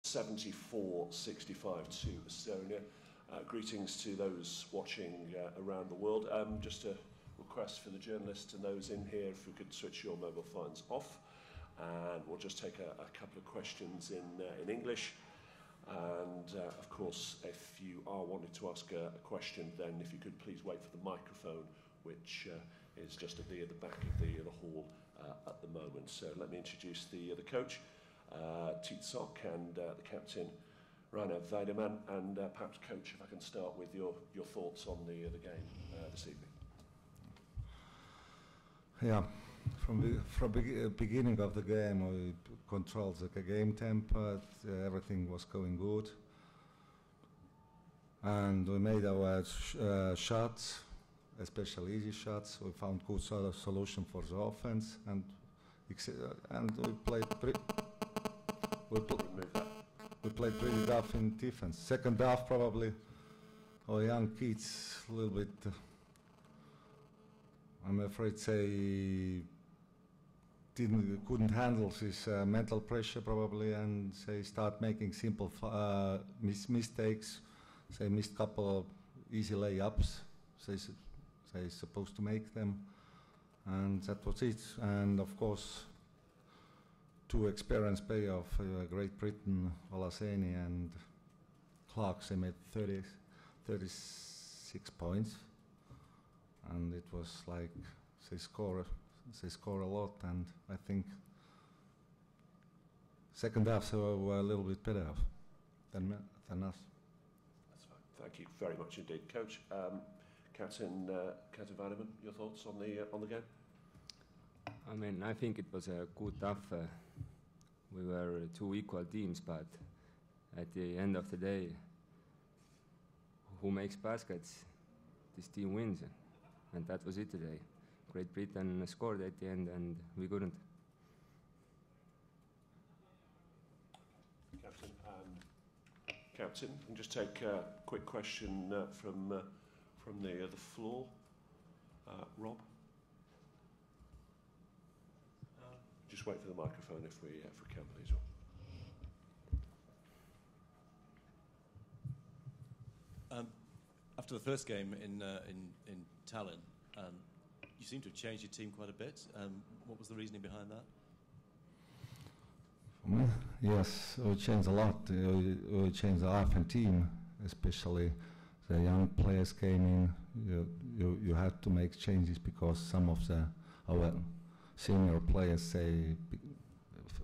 74-65 to Estonia. Greetings to those watching around the world. Just a request for the journalists and those in here, if we could switch your mobile phones off, and we'll just take a couple of questions in English. And of course, if you are wanting to ask a question, then if you could please wait for the microphone, which is just at the back of the hall at the moment. So let me introduce the coach, Tiit Sok, and the captain, Rainer Weidemann. And perhaps, coach, if I can start with your thoughts on the game this evening. Yeah, from the beginning of the game, we controlled the game tempo. Everything was going good, and we made our shots, especially easy shots. We found good sort of solution for the offense, and we played pretty tough in defense. Second half, probably our young kids a little bit, I'm afraid, couldn't handle this mental pressure probably, and they start making simple mistakes. They missed a couple of easy layups. They supposed to make them, and that was it. And of course, two experienced players of Great Britain, Olaseni and Clark, they made 36 points, and it was like they score a lot, and I think second half they were a little bit better than us. That's fine. Thank you very much indeed, Coach. Captain Weidemann, your thoughts on the game? I mean, I think it was a good tough. We were two equal teams, but at the end of the day, who makes baskets, this team wins, and that was it today. Great Britain scored at the end, and we couldn't. Captain, and just take a quick question from the floor. Rob? Just wait for the microphone if we can, please. After the first game in Tallinn, you seem to have changed your team quite a bit. What was the reasoning behind that? Yes, we changed a lot. We changed the half and team, especially the young players came in. You had to make changes because some of our senior players say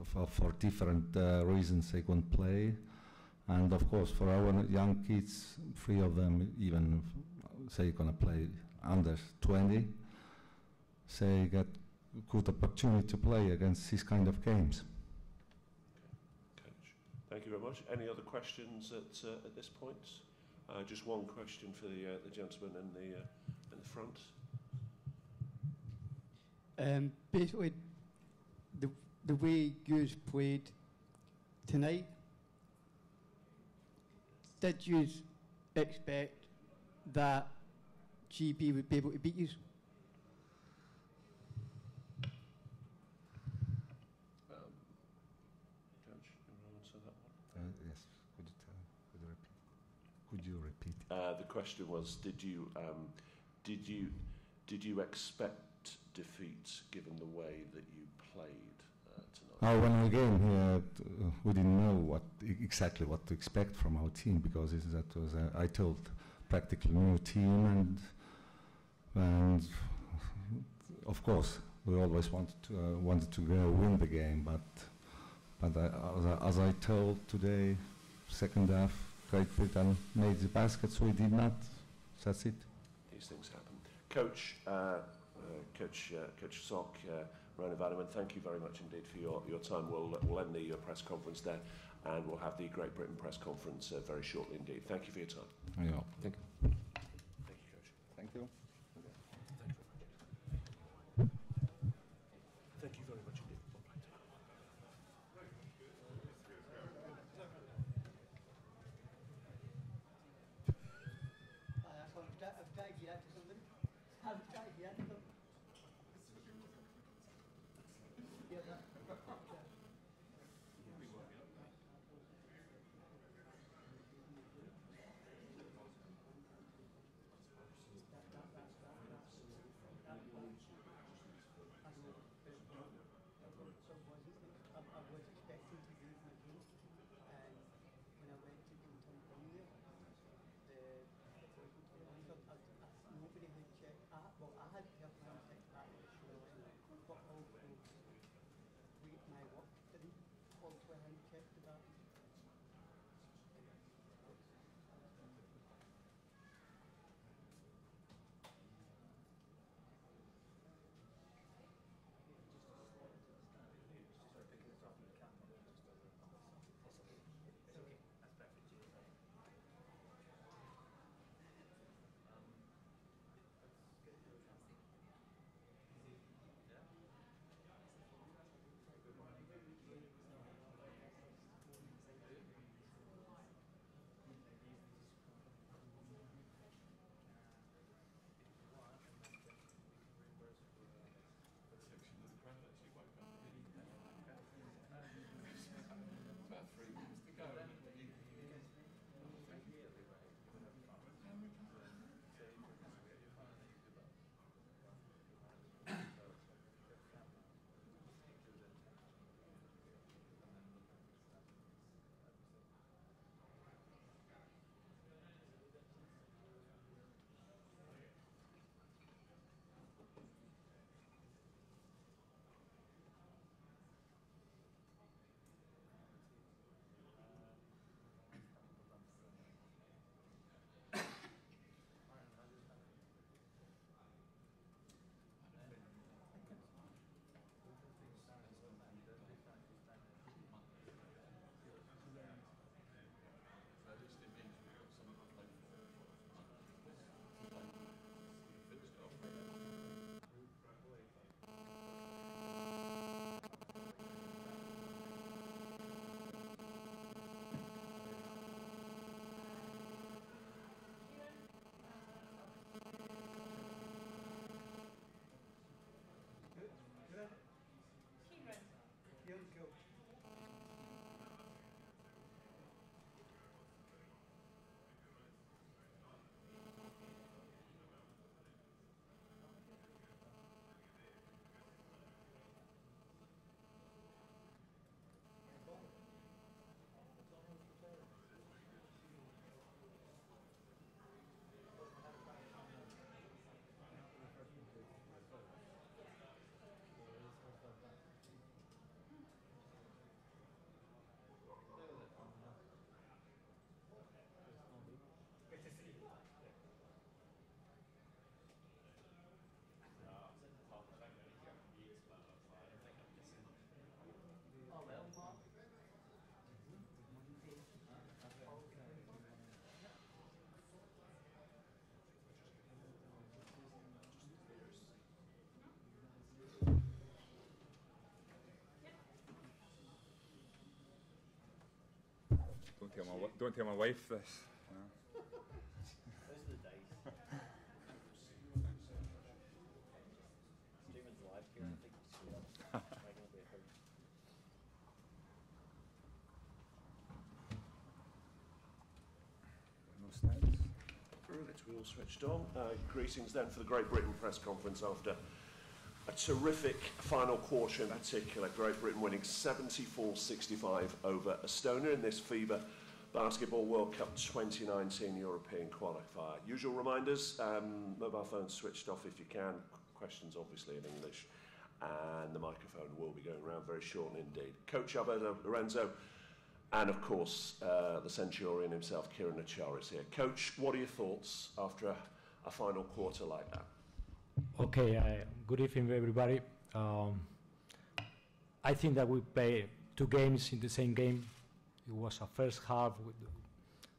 for different reasons they couldn't play. And of course, for our young kids, 3 of them even say gonna play under 20. They get good opportunity to play against these kind of games. Okay. Coach, thank you very much. Any other questions at this point? Just one question for the gentleman in the front. Basically, the way you played tonight, did you expect that GB would be able to beat you? Coach, you want to answer that one? Yes. Could you repeat? The question was: Did you expect defeat given the way that you played tonight? When we came here, we didn't know exactly what to expect from our team, because that was I told practically new team, and of course we always wanted to go win the game, but as I told today, second half, Great Britain made the baskets, we did not. That's it. These things happen. Coach, Coach Sok, Rainer Weidemann, thank you very much indeed for your time. We'll end the press conference there, and we'll have the Great Britain press conference very shortly indeed. Thank you for your time. Yeah. Thank you. Thank you, Coach. Thank you. Thank you very much indeed. don't tell my wife this. Those are the dice. Streaming's live here. I think you see that. Might not be a hurt. No stats. Brilliant, we all switched on. Greetings then for the Great Britain press conference after a terrific final quarter in particular. Great Britain winning 74-65 over Estonia in this FIBA Basketball World Cup 2019 European Qualifier. Usual reminders, mobile phones switched off if you can. Questions obviously in English, and the microphone will be going around very shortly indeed. Coach Alberto Lorenzo, and of course the Centurion himself, Kieran Achar, is here. Coach, what are your thoughts after a final quarter like that? Okay, good evening everybody. I think that we played 2 games in the same game. It was a first half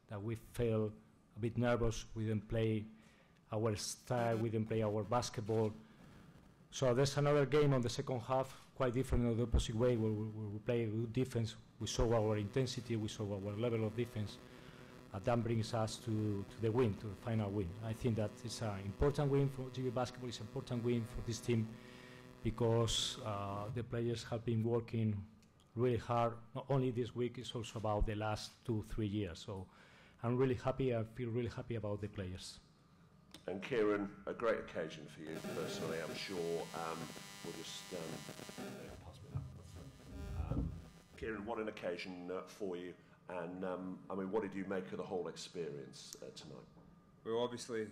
that we felt a bit nervous. We didn't play our style, we didn't play our basketball. So there's another game on the second half, quite different in the opposite way, where we play good defense. We saw our intensity, we saw our level of defense. That brings us to the win, to the final win. I think that it's an important win for GB Basketball. It's an important win for this team because the players have been working really hard, not only this week, it's also about the last 2-3 years. So I'm really happy, I feel really happy about the players. And Kieran, a great occasion for you personally, I'm sure. We'll just pass me that. Kieran, what an occasion for you, and I mean, what did you make of the whole experience tonight? Well, obviously,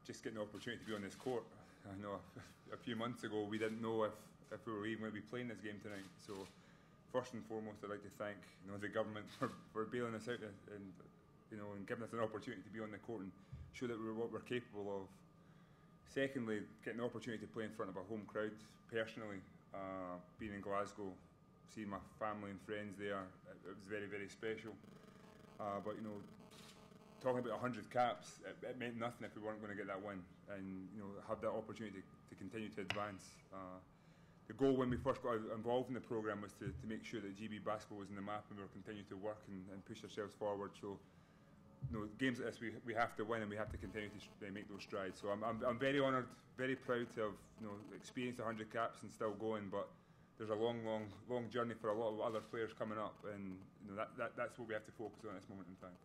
just getting the opportunity to be on this court. I know a few months ago we didn't know if we were even going to be playing this game tonight. So first and foremost, I'd like to thank the government for bailing us out and giving us an opportunity to be on the court and show that we're what we're capable of. Secondly, getting the opportunity to play in front of a home crowd. Personally, being in Glasgow, seeing my family and friends there, it was very, very special. But talking about 100 caps, it meant nothing if we weren't going to get that win, and have that opportunity to continue to advance. The goal when we first got involved in the programme was to make sure that GB Basketball was in the map and we were continuing to work and push ourselves forward. So, games like this we have to win and we have to continue to make those strides. So I'm very honoured, very proud to have experienced 100 caps and still going. But there's a long journey for a lot of other players coming up, and that's what we have to focus on at this moment in time.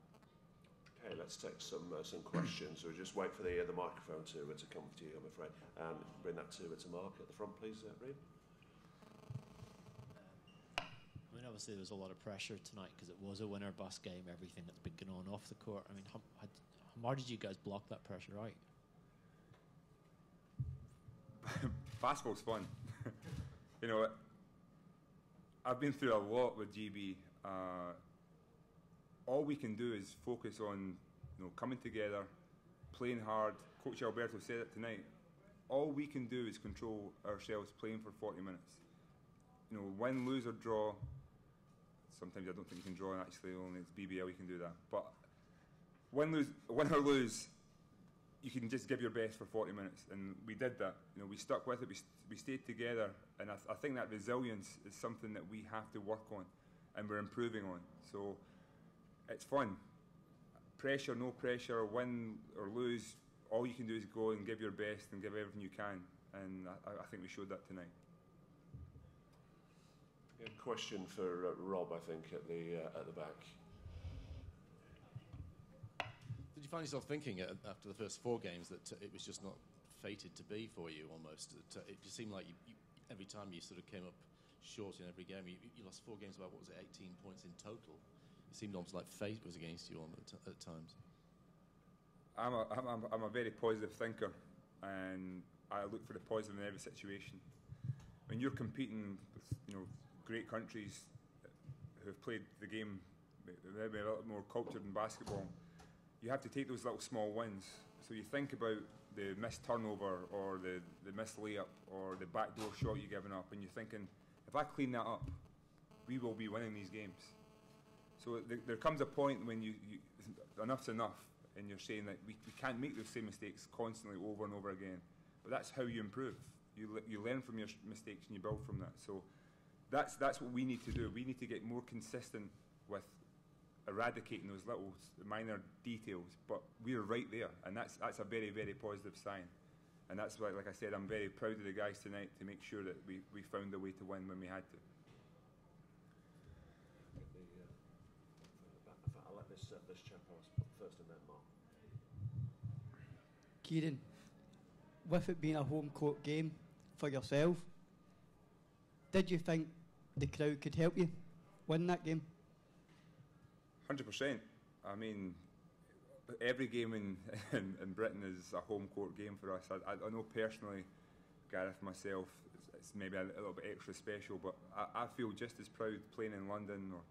Okay, let's take some questions. We'll just wait for the microphone to come to you, I'm afraid. Bring that to Mark at the front, please, Reid. I mean, obviously there was a lot of pressure tonight because it was a winner bus game, everything that's been going on off the court. I mean, how did you guys block that pressure out? Basketball's fun. I've been through a lot with GB. All we can do is focus on coming together, playing hard. Coach Alberto said it tonight. All we can do is control ourselves playing for 40 minutes. Win, lose or draw. Sometimes I don't think you can draw, and actually only it's BBL you can do that. But win or lose, you can just give your best for 40 minutes, and we did that. We stuck with it. We stayed together, and I think that resilience is something that we have to work on, and we're improving on. So it's fun. Pressure, no pressure, win or lose, all you can do is go and give your best and give everything you can, and I think we showed that tonight. A question for Rob, I think, at the back. Did you find yourself thinking after the first 4 games that it was just not fated to be for you almost? It just seemed like you, every time you sort of came up short in every game, you lost 4 games by, 18 points in total? It seemed almost like fate was against you at times. I'm a very positive thinker, and I look for the positive in every situation. When you're competing with great countries who have played the game maybe a little more cultured in basketball, you have to take those little small wins. So you think about the missed turnover or the missed layup or the backdoor shot you've given up, and you're thinking, if I clean that up, we will be winning these games. So there comes a point when you enough's enough, and you're saying that we can't make those same mistakes constantly over and over again. But that's how you improve. You learn from your mistakes and you build from that. So that's what we need to do. We need to get more consistent with around eradicating those little minor details, but we're right there, and that's a very, very positive sign. And that's why, like I said, I'm very proud of the guys tonight to make sure that we found a way to win when we had to. I'll let this chap ask first and then Mark. Kieran, with it being a home court game for yourself, did you think the crowd could help you win that game? 100%. I mean, every game in Britain is a home court game for us. I know personally, Gareth, myself, it's maybe a little bit extra special, but I feel just as proud playing in London or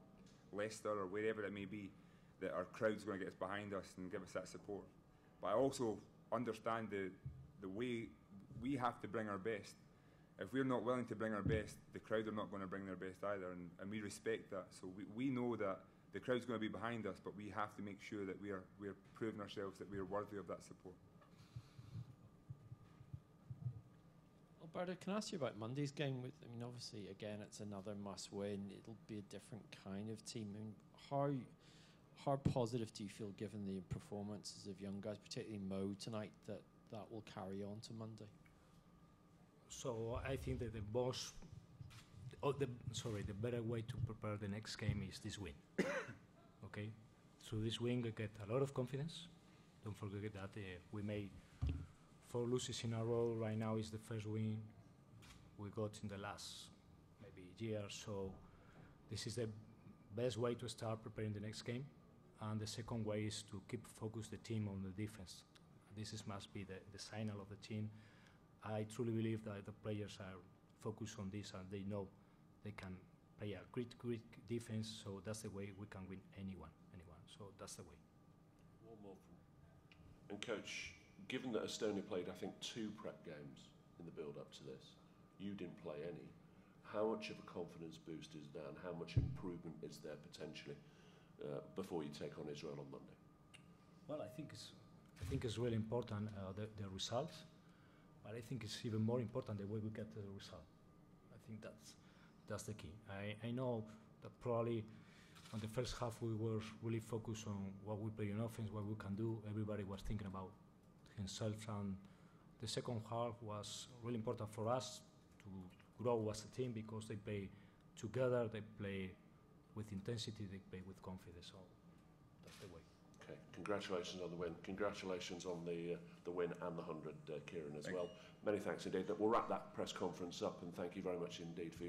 Leicester or wherever it may be, that our crowd's going to get us behind us and give us that support. But I also understand the way we have to bring our best. If we're not willing to bring our best, the crowd are not going to bring their best either, and we respect that. So we know that the crowd's going to be behind us, but we have to make sure that we're proving ourselves that we are worthy of that support. Alberto, can I ask you about Monday's game? I mean, obviously, again, it's another must-win. It'll be a different kind of team. I mean, how positive do you feel, given the performances of young guys, particularly Mo tonight, that will carry on to Monday? So I think that the better way to prepare the next game is this win. Okay, through this win, we get a lot of confidence. Don't forget that we made 4 losses in a row. Right now is the first win we got in the last maybe year. So this is the best way to start preparing the next game. And the second way is to keep focus the team on the defense. Must be the signal of the team. I truly believe that the players are focused on this and they know they can play a great defense. So that's the way we can win anyone. So that's the way. One more from. And coach, given that Estonia played, I think, 2 prep games in the build-up to this, you didn't play any. How much of a confidence boost is that, and how much improvement is there potentially before you take on Israel on Monday? Well, I think it's really important the results, but I think it's even more important the way we get the result. I think that's the key. I know that probably on the first half we were really focused on what we play in offense, what we can do. Everybody was thinking about himself, and the second half was really important for us to grow as a team because they play together, they play with intensity, they play with confidence. So that's the way. Okay, congratulations on the win. Congratulations on the win and the 100, Kieran, as well. Many thanks indeed. We'll wrap that press conference up, and thank you very much indeed for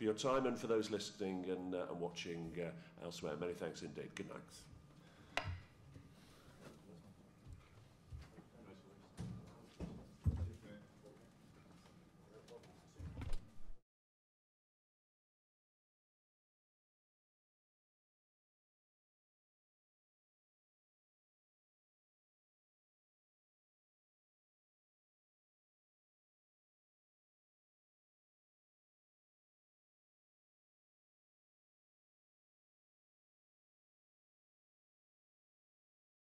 your time, and for those listening and watching elsewhere. Many thanks indeed. Good night.